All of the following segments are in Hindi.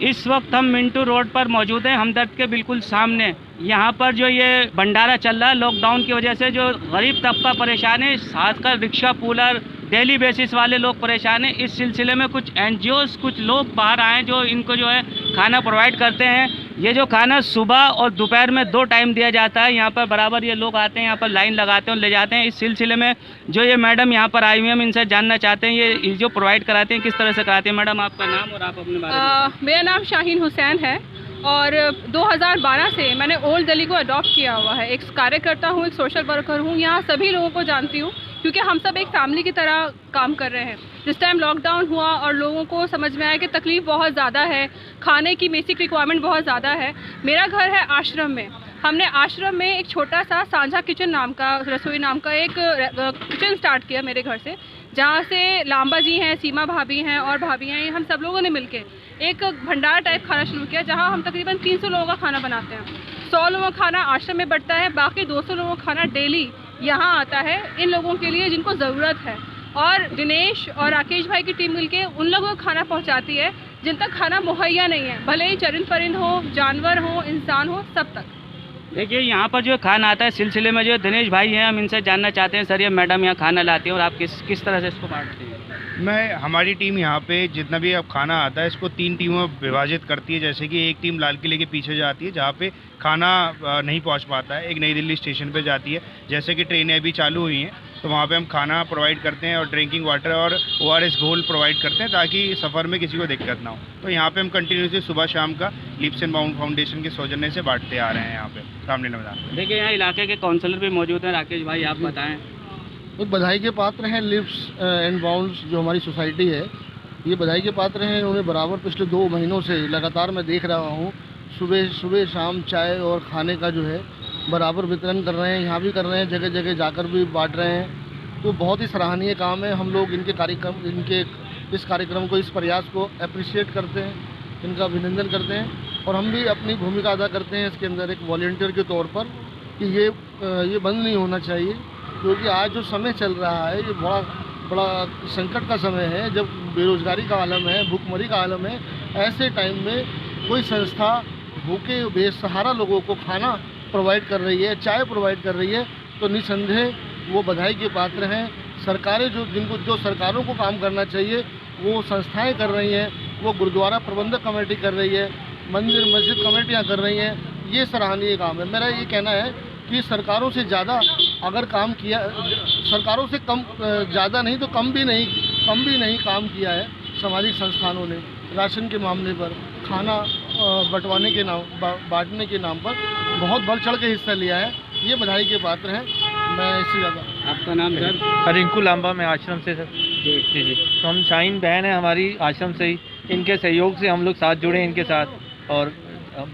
इस वक्त हम मिंटू रोड पर मौजूद हैं, हमदर्द के बिल्कुल सामने। यहाँ पर जो ये भंडारा चल रहा है, लॉकडाउन की वजह से जो गरीब तबका परेशान है, खासकर रिक्शा पुलर डेली बेसिस वाले लोग परेशान हैं। इस सिलसिले में कुछ एनजीओज़, कुछ लोग बाहर आए जो इनको जो है खाना प्रोवाइड करते हैं। ये जो खाना सुबह और दोपहर में 2 टाइम दिया जाता है। यहाँ पर बराबर ये लोग आते हैं, यहाँ पर लाइन लगाते हैं और ले जाते हैं। इस सिलसिले में जो ये मैडम यहाँ पर आई हुई हैं, हम इनसे जानना चाहते हैं ये जो प्रोवाइड कराते हैं किस तरह से कराते हैं। मैडम, आपका नाम और आप अपने बारे में। मेरा नाम शाहीन हुसैन है और 2012 से मैंने ओल्ड दिल्ली को अडॉप्ट किया हुआ है। एक कार्यकर्ता हूँ, एक सोशल वर्कर हूँ। यहाँ सभी लोगों को जानती हूँ क्योंकि हम सब एक फैमिली की तरह काम कर रहे हैं। जिस टाइम लॉकडाउन हुआ और लोगों को समझ में आया कि तकलीफ़ बहुत ज़्यादा है, खाने की बेसिक रिक्वायरमेंट बहुत ज़्यादा है। मेरा घर है आश्रम में। हमने आश्रम में एक छोटा सा साझा किचन नाम का, रसोई नाम का एक किचन स्टार्ट किया मेरे घर से, जहाँ से लांबा जी हैं, सीमा भाभी हैं और भाभी हैं, हम सब लोगों ने मिलके एक भंडारा टाइप खाना शुरू किया, जहाँ हम तकरीबन 300 लोगों का खाना बनाते हैं। 100 लोगों का खाना आश्रम में बंटता है, बाकी 200 लोगों का खाना डेली यहाँ आता है इन लोगों के लिए जिनको ज़रूरत है। और दिनेश और राकेश भाई की टीम मिलके उन लोगों को खाना पहुँचाती है जिन तक खाना मुहैया नहीं है, भले ही चरिंद परिंद हो, जानवर हो, इंसान हो, सब तक। देखिए, यहाँ पर जो खाना आता है सिलसिले में जो दिनेश भाई हैं, हम इनसे जानना चाहते हैं। सर, ये मैडम यहाँ खाना लाती हैं और आप किस तरह से इसको बांटते हैं? हमारी टीम यहाँ पे जितना भी अब खाना आता है इसको 3 टीमों में विभाजित करती है। जैसे कि एक टीम लाल किले के पीछे जाती है जहाँ पे खाना नहीं पहुँच पाता है, एक नई दिल्ली स्टेशन पे जाती है। जैसे कि ट्रेनें अभी चालू हुई हैं तो वहाँ पे हम खाना प्रोवाइड करते हैं और ड्रिंकिंग वाटर और ORS घोल प्रोवाइड करते हैं ताकि सफ़र में किसी को दिक्कत ना हो। तो यहाँ पे हम कंटिन्यूसली सुबह शाम का लिप्स एंड बाउंड फाउंडेशन के सौजन्य से बांटते आ रहे हैं यहाँ पे सामने मैदान। देखिए, यहाँ इलाके के काउंसलर भी मौजूद हैं। राकेश भाई, आप बताएँ। एक बधाई के पात्र हैं लिप्स एंड बाउंड्स जो हमारी सोसाइटी है, ये बधाई के पात्र हैं। उन्हें बराबर पिछले 2 महीनों से लगातार मैं देख रहा हूँ, सुबह शाम चाय और खाने का जो है बराबर वितरण कर रहे हैं। यहाँ भी कर रहे हैं, जगह जगह जाकर भी बांट रहे हैं। तो बहुत ही सराहनीय काम है। हम लोग इनके इस कार्यक्रम को, इस प्रयास को अप्रिशिएट करते हैं, इनका अभिनंदन करते हैं। और हम भी अपनी भूमिका अदा करते हैं इसके अंदर एक वॉलंटियर के तौर पर कि ये बंद नहीं होना चाहिए, क्योंकि आज जो समय चल रहा है ये बड़ा संकट का समय है, जब बेरोज़गारी का आलम है, भूखमरी का आलम है। ऐसे टाइम में कोई संस्था भूखे बेसहारा लोगों को खाना प्रोवाइड कर रही है, चाय प्रोवाइड कर रही है, तो निसंदेह वो बधाई के पात्र हैं। सरकारें जो सरकारों को काम करना चाहिए वो संस्थाएं कर रही हैं, वो गुरुद्वारा प्रबंधक कमेटी कर रही है, मंदिर मस्जिद कमेटियाँ कर रही हैं। ये सराहनीय काम है। मेरा ये कहना है कि सरकारों से ज़्यादा अगर काम किया, सरकारों से कम ज़्यादा नहीं तो कम भी नहीं काम किया है सामाजिक संस्थानों ने। राशन के मामले पर, खाना बंटवाने के नाम, बांटने के नाम पर बहुत बढ़ चढ़ के हिस्सा लिया है। ये बधाई के पात्र हैं। मैं इससे ज़्यादा। आपका नाम सर? रिंकू लांबा, मैं आश्रम से सर। जी। तो हम शाहीन बहन है हमारी आश्रम से ही, इनके सहयोग से हम लोग साथ जुड़े हैं इनके साथ, और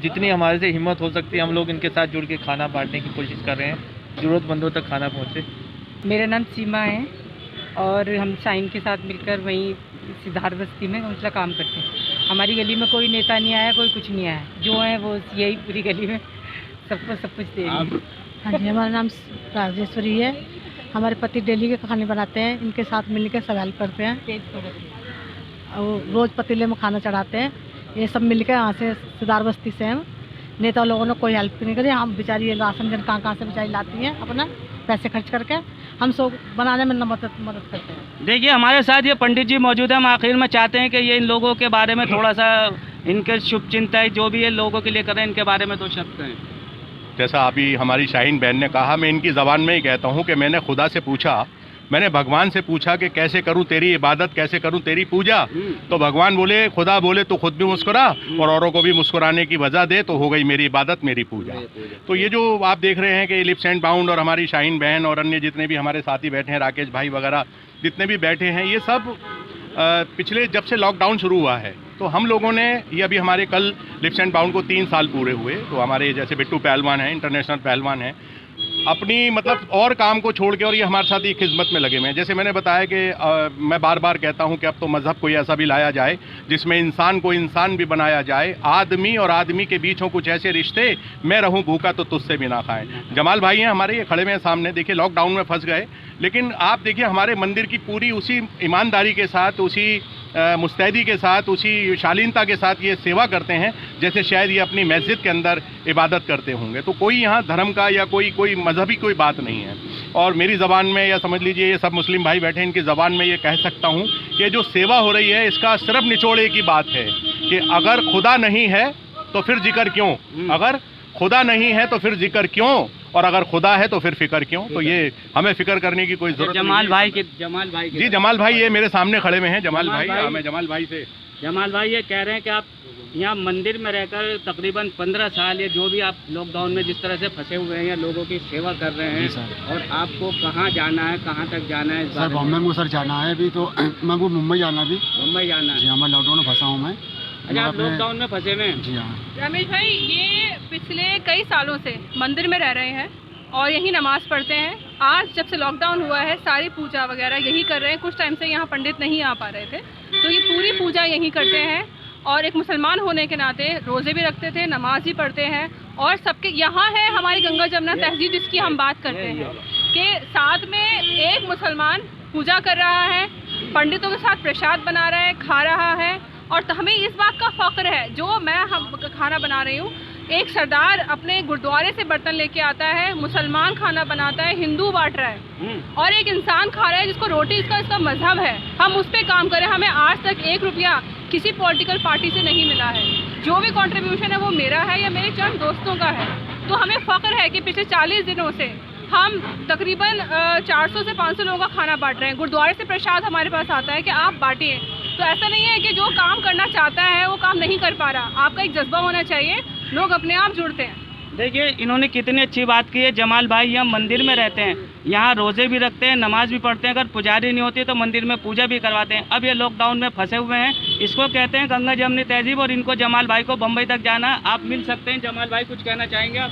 जितनी हमारे से हिम्मत हो सकती है हम लोग इनके साथ जुड़ के खाना बांटने की कोशिश कर रहे हैं, ज़रूरतमंदों तक खाना पहुँचे। मेरा नाम सीमा है और हम शाहीन के साथ मिलकर वहीं सिद्धार्थ बस्ती में काउंसलर काम करते हैं। हमारी गली में कोई नेता नहीं आया, कोई कुछ नहीं आया, जो है वो यही पूरी गली में सबको सब कुछ दे रही है। हाँ जी, हमारा नाम राजेश्वरी है। हमारे पति डेली के खाने बनाते हैं, इनके साथ मिलकर सब हेल्प करते हैं और रोज़ पतीले में खाना चढ़ाते हैं। ये सब मिलकर यहाँ से सिद्धार्थ बस्ती से हैं। नेता लोगों ने कोई हेल्प नहीं करी। हम बेचारी राशन जन कहाँ से बेचारी लाती हैं अपना पैसे खर्च करके, हम सब बनाने में मदद करते हैं। देखिए, हमारे साथ ये पंडित जी मौजूद हैं। हम आखिर में चाहते हैं कि ये इन लोगों के बारे में थोड़ा सा, इनके शुभ चिंतन जो भी ये लोगों के लिए कर रहे हैं, इनके बारे में 2 शब्द कहें। जैसा अभी हमारी शाहीन बहन ने कहा, मैं इनकी ज़बान में ही कहता हूँ कि मैंने खुदा से पूछा, मैंने भगवान से पूछा कि कैसे करूं तेरी इबादत, कैसे करूं तेरी पूजा। तो भगवान बोले, खुदा बोले तो खुद भी मुस्कुरा और औरों को भी मुस्कुराने की वजह दे, तो हो गई मेरी इबादत, मेरी पूजा। तो ये जो आप देख रहे हैं कि लिप्स एंड बाउंड और हमारी शाहीन बहन और अन्य जितने भी हमारे साथी बैठे हैं, राकेश भाई वगैरह जितने भी बैठे हैं, ये सब पिछले जब से लॉकडाउन शुरू हुआ है तो हम लोगों ने, ये अभी हमारे कल लिप्स एंड बाउंड को 3 साल पूरे हुए। तो हमारे जैसे बिट्टू पहलवान हैं, इंटरनेशनल पहलवान हैं, अपनी मतलब और काम को छोड़ के और ये हमारे साथ ही खिदमत में लगे हुए हैं। जैसे मैंने बताया कि मैं बार बार कहता हूं कि अब तो मज़हब कोई ऐसा भी लाया जाए जिसमें इंसान को इंसान भी बनाया जाए, आदमी और आदमी के बीच हो कुछ ऐसे रिश्ते, मैं रहूं भूखा तो तुझसे भी ना खाएं। जमाल भाई हैं हमारे, ये खड़े हुए हैं सामने। देखिए, लॉकडाउन में फंस गए, लेकिन आप देखिए हमारे मंदिर की पूरी उसी ईमानदारी के साथ, उसी मुस्तैदी के साथ, उसी शालीनता के साथ ये सेवा करते हैं जैसे शायद ये अपनी मस्जिद के अंदर इबादत करते होंगे। तो कोई यहाँ धर्म का या कोई मजहबी कोई बात नहीं है। और मेरी ज़बान में, या समझ लीजिए ये सब मुस्लिम भाई बैठे इनकी ज़बान में ये कह सकता हूँ कि जो सेवा हो रही है इसका सिर्फ निचोड़ एक ही बात है कि अगर खुदा नहीं है तो फिर जिक्र क्यों, अगर खुदा नहीं है तो फिर जिक्र क्यों, और अगर खुदा है तो फिर फिक्र क्यों। तो ये हमें फिक्र करने की कोई जरूरत नहीं है। जमाल भाई ये मेरे सामने खड़े में हैं। जमाल भाई, मैं जमाल भाई से, जमाल भाई ये कह रहे हैं कि आप यहाँ मंदिर में रहकर तकरीबन 15 साल या जो भी आप लॉकडाउन में जिस तरह से फंसे हुए हैं या लोगों की सेवा कर रहे हैं, और आपको कहाँ जाना है, कहाँ तक जाना है? सर बॉम्बे में सर जाना है अभी, तो मैं को मुंबई जाना है। मुंबई जाना है? जी हाँ, मैं लॉकडाउन में फंसा हूँ मैं। अच्छा, आप लॉकडाउन में फंसे हुए हैं? जी हाँ। रमेश भाई, ये पिछले कई सालों से मंदिर में रह रहे हैं और यहीं नमाज पढ़ते हैं। आज जब से लॉकडाउन हुआ है सारी पूजा वगैरह यही कर रहे हैं। कुछ टाइम से यहाँ पंडित नहीं आ पा रहे थे, तो ये पूरी पूजा यहीं करते हैं। और एक मुसलमान होने के नाते रोज़े भी रखते थे, नमाज भी पढ़ते हैं। और सबके यहाँ है हमारी गंगा जमुना तहजीब जिसकी हम बात करते हैं कि साथ में एक मुसलमान पूजा कर रहा है, पंडितों के साथ प्रसाद बना रहा है, खा रहा है। और तो हमें इस बात का फ़ख्र है, जो मैं हम खाना बना रही हूँ, एक सरदार अपने गुरुद्वारे से बर्तन लेके आता है, मुसलमान खाना बनाता है, हिंदू बांट रहा है, और एक इंसान खा रहा है जिसको रोटी इसका मजहब है। हम उस पर काम करें। हमें आज तक 1 रुपया किसी पॉलिटिकल पार्टी से नहीं मिला है। जो भी कंट्रीब्यूशन है वो मेरा है या मेरे चंद दोस्तों का है। तो हमें फ़ख्र है कि पिछले 40 दिनों से हम तकरीबन 400 से 500 लोगों का खाना बांट रहे हैं। गुरुद्वारे से प्रसाद हमारे पास आता है कि आप बांटिए। तो ऐसा नहीं है कि जो काम करना चाहता है वो काम नहीं कर पा रहा। आपका एक जज्बा होना चाहिए, लोग अपने आप जुड़ते हैं। देखिए, इन्होंने कितनी अच्छी बात की है। जमाल भाई यहाँ मंदिर में रहते हैं, यहाँ रोज़े भी रखते हैं, नमाज भी पढ़ते हैं। अगर पुजारी नहीं होती तो मंदिर में पूजा भी करवाते हैं। अब ये लॉकडाउन में फंसे हुए हैं, इसको कहते हैं गंगा जमुनी तहजीब, और इनको जमाल भाई को बम्बई तक जाना है। आप मिल सकते हैं। जमाल भाई कुछ कहना चाहेंगे आप?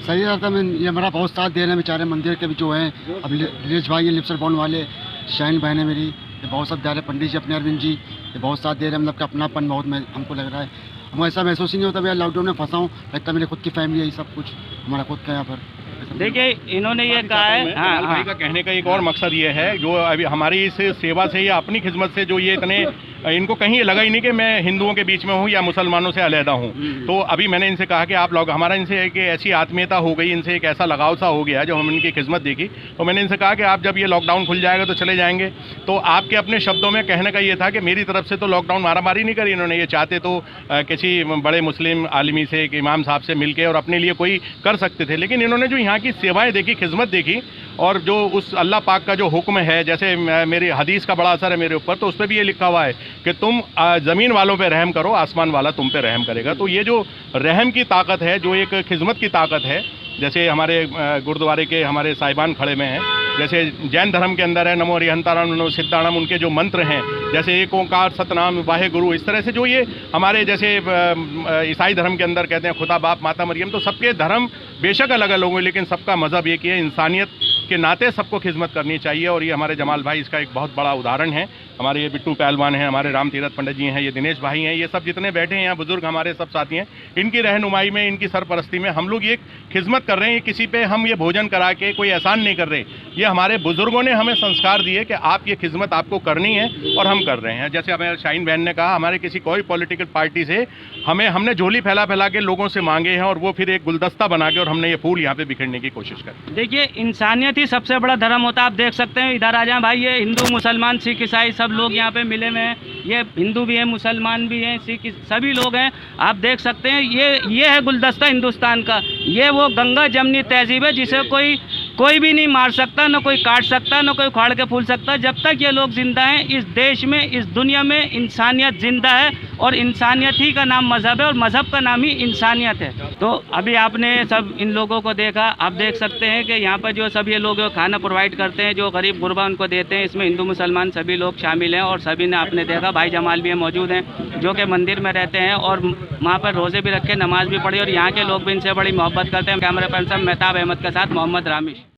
सही रहता है। ये हमारा बहुत साथ दे रहे हैं बेचारे मंदिर के भी जो हैं। अब दिनेश भाई ये लिप्सर बॉन्ड वाले, शाइन बहन है मेरी, ये बहुत साथ दे रहे हैं। पंडित जी अपने अरविंद जी ये बहुत साथ दे रहे हैं। मतलब कि अपनापन बहुत हमको लग रहा है। हमको ऐसा महसूस ही नहीं होता भैया लॉकडाउन में फंसा हूँ, लगता है मेरी खुद की फैमिली है, ये सब कुछ हमारा खुद का यहाँ पर। देखिए, इन्होंने ये कहा है, जमाल भाई का कहने का एक और मकसद ये है, जो अभी हमारी इस सेवा से या अपनी खिदमत से जो ये इतने, इनको कहीं ये लगा ही नहीं कि मैं हिंदुओं के बीच में हूँ या मुसलमानों से अलहदा हूँ। तो अभी मैंने इनसे कहा कि आप लोग, हमारा इनसे एक ऐसी आत्मीयता हो गई, इनसे एक ऐसा लगाव सा हो गया जब हम इनकी खिदमत देखी। तो मैंने इनसे कहा कि आप जब ये लॉकडाउन खुल जाएगा तो चले जाएंगे। तो आपके अपने शब्दों में कहने का ये था कि मेरी तरफ से तो लॉकडाउन मारामारी नहीं करी इन्होंने। ये चाहते तो किसी बड़े मुस्लिम आलिमी से, एक इमाम साहब से मिल के और अपने लिए कोई कर सकते थे, लेकिन इन्होंने जो यहाँ की सेवाएँ देखी, खिदमत देखी, और जो उस अल्लाह पाक का जो हुक्म है, जैसे मेरी हदीस का बड़ा असर है मेरे ऊपर, तो उस पर भी ये लिखा हुआ है कि तुम ज़मीन वालों पे रहम करो, आसमान वाला तुम पे रहम करेगा। तो ये जो रहम की ताकत है, जो एक खिदमत की ताकत है, जैसे हमारे गुरुद्वारे के हमारे साहिबान खड़े में हैं, जैसे जैन धर्म के अंदर है नमो हरिहंताराम नमो सिद्धाणम, उनके जो मंत्र हैं, जैसे एक ओंकार सतनाम वाहे गुरु, इस तरह से जो ये हमारे जैसे ईसाई धर्म के अंदर कहते हैं खुदा बाप माता मरियम। तो सबके धर्म बेशक अलग अलग होंगे, लेकिन सबका मज़हब एक ही है, इंसानियत के नाते सबको खिदमत करनी चाहिए। और ये हमारे जमाल भाई इसका एक बहुत बड़ा उदाहरण है। हमारे ये बिट्टू पहलवान हैं, हमारे राम तीरथ पंडित जी हैं, ये दिनेश भाई हैं, ये सब जितने बैठे हैं यहाँ बुजुर्ग हमारे सब साथी हैं, इनकी रहनुमाई में, इनकी सरपरस्ती में हम लोग ये खिदमत कर रहे हैं। किसी पे हम ये भोजन करा के कोई एहसान नहीं कर रहे, ये हमारे बुजुर्गों ने हमें संस्कार दिए कि आप ये खिदमत आपको करनी है, और हम कर रहे हैं। जैसे हमारे शाइन बहन ने कहा, हमारे किसी कोई पॉलिटिकल पार्टी से हमने झोली फैला फैला के लोगों से मांगे हैं, और वो फिर एक गुलदस्ता बना के और हमने ये फूल यहाँ पे बिखेरने की कोशिश करी। देखिए, इंसानियत ही सबसे बड़ा धर्म होता है। आप देख सकते हैं इधर आ जाए भाई, ये हिंदू मुसलमान सिख ईसाई सब लोग यहाँ पे मिले हुए हैं। ये हिंदू भी हैं, मुसलमान भी हैं, सिख सभी लोग हैं। आप देख सकते हैं, ये है गुलदस्ता हिंदुस्तान का। ये वो गंगा जमुनी तहजीब है जिसे कोई भी नहीं मार सकता, न कोई काट सकता, न कोई उखाड़ के फूल सकता। जब तक ये लोग जिंदा हैं इस देश में, इस दुनिया में, इंसानियत जिंदा है, और इंसानियत ही का नाम मज़हब है, और मज़हब का नाम ही इंसानियत है। तो अभी आपने सब इन लोगों को देखा, आप देख सकते हैं कि यहाँ पर जो सब ये लोग खाना प्रोवाइड करते हैं, जो गरीब गुरबा उनको देते हैं, इसमें हिंदू मुसलमान सभी लोग शामिल हैं। और सभी ने आपने देखा, भाई जमाल भी मौजूद हैं जो कि मंदिर में रहते हैं और वहाँ पर रोज़े भी रखे, नमाज भी पढ़ी, और यहाँ के लोग भी इनसे बड़ी मोहब्बत करते हैं। कैमरा पर्सन मेहताब अहमद के साथ मोहम्मद रामिश।